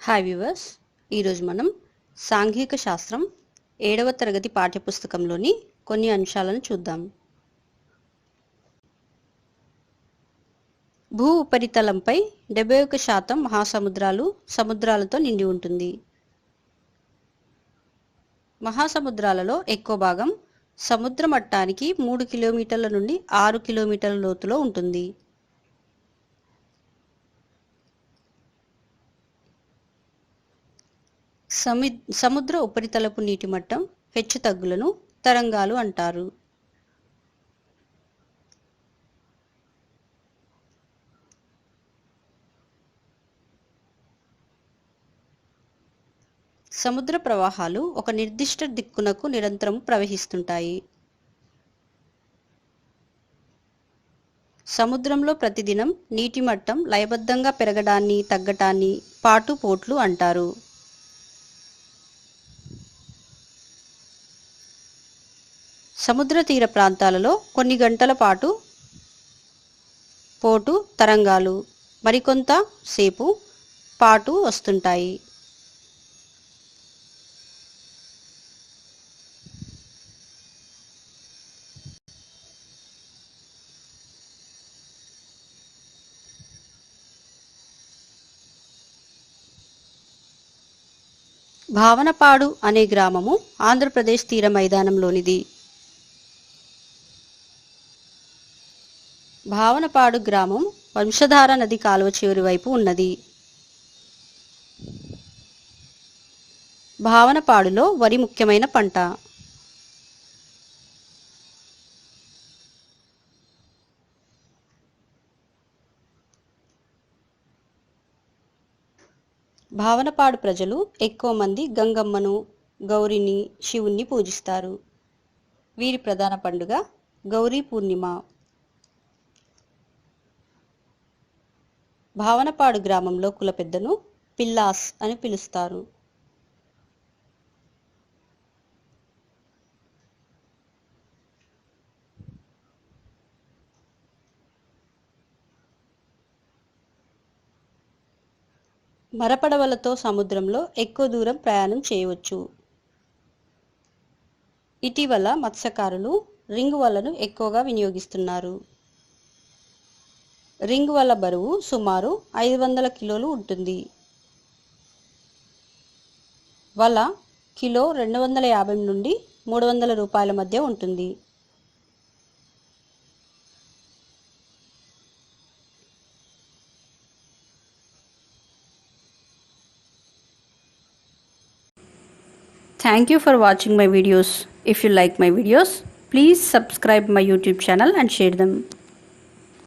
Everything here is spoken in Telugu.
హాయ్ వ్యూవర్స్, ఈరోజు మనం సాంఘిక శాస్త్రం 7వ తరగతి పాఠ్యపుస్తకంలోని కొన్ని అంశాలను చూద్దాం. భూ ఉపరితలంపై 71% మహాసముద్రాలు సముద్రాలతో నిండి ఉంటుంది. మహాసముద్రాలలో ఎక్కువ భాగం సముద్ర మట్టానికి 3 కిలోమీటర్ల నుండి 6 కిలోమీటర్ల లోతులో ఉంటుంది. సముద్ర ఉపరితలపు నీటి మట్టం హెచ్చుతగ్గులను తరంగాలు అంటారు. సముద్ర ప్రవాహాలు ఒక నిర్దిష్ట దిక్కునకు నిరంతరం ప్రవహిస్తుంటాయి. సముద్రంలో ప్రతిదినం నీటి మట్టం లయబద్ధంగా పెరగడాన్ని తగ్గటాన్ని పాటుపోట్లు అంటారు. సముద్ర తీర ప్రాంతాలలో కొన్ని గంటల పాటు పోటు తరంగాలు మరికొంత సేపు పాటు వస్తుంటాయి. భావనపాడు అనే గ్రామము ఆంధ్రప్రదేశ్ తీర మైదానంలోనిది. భావనపాడు గ్రామం వంశధార నది కాలువ చివరి వైపు ఉన్నది. భావనపాడులో వరి ముఖ్యమైన పంట. భావనపాడు ప్రజలు ఎక్కువ మంది గంగమ్మను, గౌరిని, శివుణ్ణి పూజిస్తారు. వీరి ప్రధాన పండుగ గౌరీ పూర్ణిమ. భావనపాడు గ్రామంలో కుల పెద్దను పిల్లాస్ అని పిలుస్తారు. మరపడవలతో సముద్రంలో ఎక్కువ దూరం ప్రయాణం చేయవచ్చు. ఇటీవల మత్స్యకారులు రింగ్ వలను ఎక్కువగా వినియోగిస్తున్నారు. రింగ్ వల బరువు సుమారు 500 కిలోలు ఉంటుంది. వల కిలో 250 నుండి 300 రూపాయల మధ్య ఉంటుంది. Thank you for watching my videos. If you like my videos, please subscribe my YouTube channel and share them.